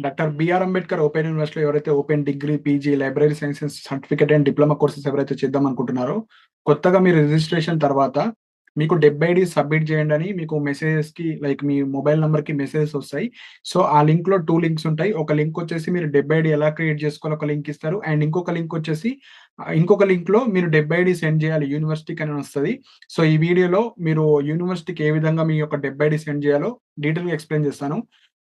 Doctor BR Ambedkar open యూనివర్సిటీలో ఎవరైతే open degree, PG, library sciences certificate and diploma courses ఎవరైతే చేద్దాం అనుకుంటున్నారో, కొత్తగా మీరు రిజిస్ట్రేషన్ తర్వాత మీకు 70 డీస్ సబ్మిట్ చేయండని మీకు మెసేజెస్‌కి లైక్ మీ మొబైల్ నంబర్‌కి మెసేజెస్ ఒస్తాయి. సో, ఆ లింక్‌లో 2 లింక్స్ ఉంటాయి. ఒక లింక్ వచ్చేసి మీరు 70 ఐడీ ఎలా క్రియేట్ చేసుకోవాలో ఒక లింక్ ఇస్తారు. అండ్ ఇంకొక లింక్ వచ్చేసి ఇంకొక లింక్‌లో మీరు 70 ఐడీ సెండ్ చేయాలి యూనివర్సిటీకి అని వస్తది. సో, ఈ వీడియోలో మీరు యూనివర్సిటీకి ఏ విధంగా మీ యొక్క 70 ఐడీ సెండ్ చేయాలో డీటెయిల్‌గా ఎక్స్‌ప్లెయిన్ చేస్తాను.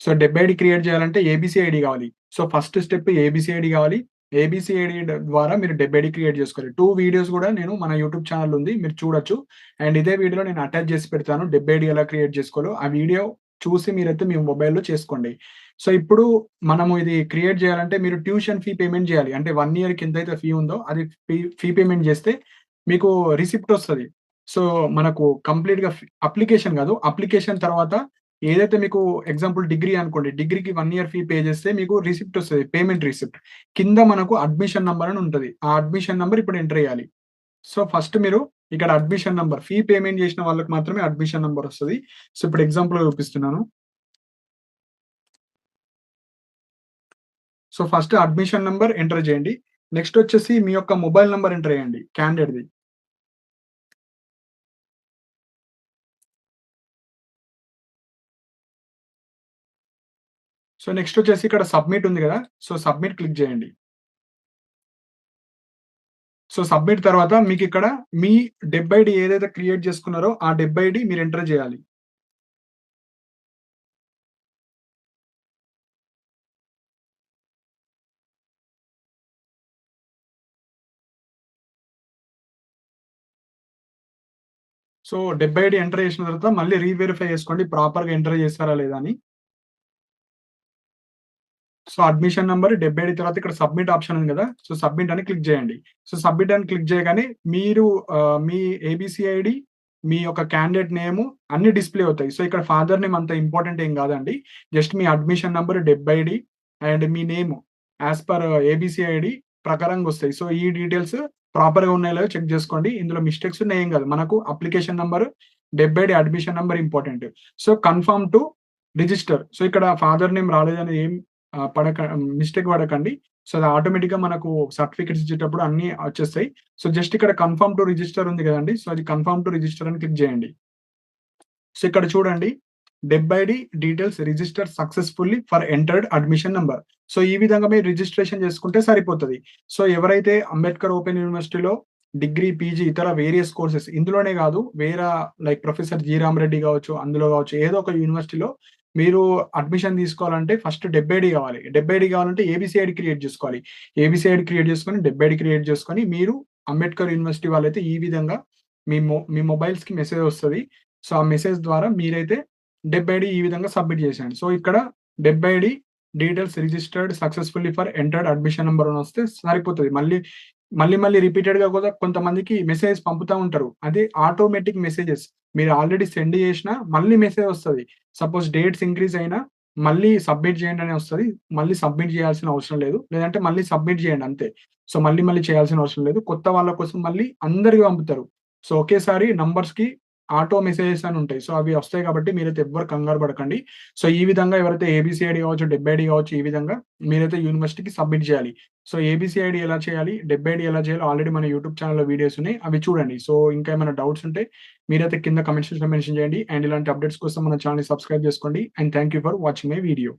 సో, 70 ఐడీ క్రియేట్ చేయాలంటే ఏబీసీ ఐడీ కావాలి. So, first step ABC ID కావాలి. ఏబీసీ ఐడీ ద్వారా మీరు 70 ఐడీ క్రియేట్ చేసుకోవాలి. 2 వీడియోస్ కూడా నేను మన యూట్యూబ్ ఛానెల్ ఉంది. మీరు చూడొచ్చు. అండ్ ఇదే వీడియోలో నేను అటాచ్ చేసి పెడతాను. 70 ఐడీ ఎలా క్రియేట్ చేసుకోవాలో. ఆ వీడియో చూసి మీరైతే మీ మొబైల్‌లో చేసుకోండి. సో, ఇప్పుడు మనము ఇది క్రియేట్ చేయాలంటే మీరు ట్యూషన్ ఫీ పేమెంట్ చేయాలి. అంటే 1 ఇయర్‌కి ఎంతైతే ఫీ ఉందో అది ఫీ పేమెంట్ చేస్తే మీకు రిసిప్ట్ వస్తది. సో, మనకు కంప్లీట్‌గా అప్లికేషన్ కాదు. అప్లికేషన్ తర్వాత ఏదైతే మీకు ఎగ్జాంపుల్ డిగ్రీ అనుకోండి. డిగ్రీకి 1 ఇయర్ ఫీ పే చేస్తే మీకు రిసిప్ట్ వస్తది. Payment receipt. కింద మనకు అడ్మిషన్ నంబర్ అని ఉంటది. ఆ అడ్మిషన్ నంబర్ ఇప్పుడు ఎంటర్ చేయాలి. సో, ఫస్ట్ మీరు ఇక్కడ అడ్మిషన్ నంబర్ ఫీ పేమెంట్ చేసిన వాళ్ళకి మాత్రమే అడ్మిషన్ నంబర్ వస్తది. సో, ఇప్పుడు ఎగ్జాంపుల్‌గా చూపిస్తున్నాను. So, first admission number enter చేయండి. నెక్స్ట్ వచ్చేసి మీ యొక్క మొబైల్ నంబర్ ఎంటర్ చేయండి క్యాండిడేట్‌ది. సో, నెక్స్ట్ వచ్చేసి ఇక్కడ సబ్మిట్ ఉంది గదా! సో, సబ్మిట్ క్లిక్ చేయండి. సో, సబ్మిట్ తర్వాత మీకిక్కడ మీ 70 ఐడీ ఏదైతే క్రియేట్ చేసుకున్నారో ఆ 70 ఐడీ మీరు ఎంటర్ చేయాలి. సో, 70 ఐడీ ఎంటర్ చేసిన తర్వాత మళ్ళీ రీవెరిఫై చేసుకోండి ప్రాపర్‌గా ఎంటర్ చేసారా లేదా అని. సో, అడ్మిషన్ నంబర్ 70 ఐడీ తర్వాత ఇక్కడ సబ్మిట్ ఆప్షన్ ఉంది గదా! సో, సబ్మిట్ అని క్లిక్ చేయండి. సో, సబ్మిట్ అని క్లిక్ చేయగానే మీరు మీ ఏబీసీ ఐడీ, మీ యొక్క క్యాండిడేట్ నేము అన్నీ డిస్‌ప్లే అవుతాయి. సో, ఇక్కడ ఫాదర్ నేమ్ అంత ఇంపార్టెంట్ ఏం గాదండి. జస్ట్ మీ అడ్మిషన్ నంబర్ 70 ఐడీ అండ్ మీ name as per ABC ID ప్రకారంగొస్తాయి. సో, ఈ డీటెయిల్స్ ప్రాపర్‌గా ఉన్నాయో లేదో చెక్ జేసుకోండి. ఇందులో మిస్టేక్స్ ఉన్న ఏం గాదు. మనకు application number, 70 ID admission number important. So, confirm to register. So, ఇక్కడ ఫాదర్ నేమ్ రాలేదని ఏం మిస్టేక్ పడకండి. సో, అది ఆటోమేటిక్‌గా మనకు సర్టిఫికేట్స్ ఇచ్చేటప్పుడు అన్నీ వచ్చేస్తాయి. సో, జస్ట్ ఇక్కడ కన్ఫర్మ్ టు రిజిస్టర్ ఉంది గదండీ! సో, అది కన్ఫర్మ్ టు రిజిస్టర్ అని క్లిక్ జేయండి. సో, ఇక్కడ చూడండి 70 ID details register successfully for entered admission number. So, ఈ విధంగా మీరు రిజిస్ట్రేషన్ చేసుకుంటే సరిపోతది. సో, ఎవరైతే అంబేద్కర్ ఓపెన్ యూనివర్సిటీలో డిగ్రీ, పీజీ ఇతర వేరియస్ కోర్సెస్ ఇందులోనే గాదు లైక్ ప్రొఫెసర్ జి. రామరెడ్డి గావచ్చు, అందులో గావచ్చు ఏదో ఒక యూనివర్సిటీలో మీరు అడ్మిషన్ తీసుకోవాలంటే ఫస్ట్ 70 ఐడీ గావాలి. 70 ఐడీ గావాలంటే ఏబీసీ ఐడీ క్రియేట్ జేసుకోవాలి. ఏబీసీ ఐడీ క్రియేట్ జేసుకొని 70 ఐడీ క్రియేట్ జేసుకొని మీరు అంబేద్కర్ యూనివర్సిటీ వాళ్ళైతే ఈ విధంగా మీ మొబైల్స్‌కి మెసేజ్ వస్తది. సో, ఆ మెసేజ్ ద్వారా మీరైతే 70 ఐడీ ఈ విధంగా సబ్మిట్ చేసేయండి. సో, ఇక్కడ 70 ID details registered successfully for entered admission number అని వస్తే సరిపోతది. మళ్ళీ రిపీటెడ్‌గా కూడా కొంతమందికి మెసేజ్ పంపుతా ఉంటారు. అది ఆటోమేటిక్ మెసేజెస్. మీరు ఆల్రెడీ సెండ్ చేసినా మళ్ళీ మెసేజ్ వస్తది. సపోజ్ డేట్స్ ఇంక్రీజ్ అయినా మళ్ళీ సబ్మిట్ చేయండి అని వస్తది. మళ్ళీ సబ్మిట్ చేయాల్సిన అవసరం లేదు. లేదంటే మళ్ళీ సబ్మిట్ చేయండి అంతే. సో, మళ్ళీ చేయాల్సిన అవసరం లేదు. కొత్త వాళ్ళ కోసం మళ్ళీ అందరికి పంపుతారు. సో, ఒకేసారి నంబర్స్‌కి ఆటో మెసేజెస్ అని ఉంటాయి. సో, అవి వస్తాయి కాబట్టి మీరైతే ఎవ్వరు కంగారు పడకండి. సో, ఈ విధంగా ఎవరైతే ఏబీసీ ఐడీ కావచ్చు, 70 ఐడీ కావచ్చు ఈ విధంగా మీరైతే యూనివర్సిటీకి సబ్మిట్ చేయాలి. సో, ఏబీసీ ఐడీ ఎలా చేయాలి, 70 ఐడీ ఎలా చేయాలో ఆల్రెడీ మన యూట్యూబ్ ఛానెల్‌లో వీడియోస్ ఉన్నాయి. అవి చూడండి. సో, ఇంకా ఏమైనా డౌట్స్ ఉంటే మీరైతే కింద కామెంట్ సెక్షన్‌లో మెన్షన్ చేయండి. అండ్ ఇలాంటి అప్డేట్స్ కోసం మన ఛానెల్‌ని సబ్స్క్రైబ్ చేసుకోండి. And thank you for watching my video.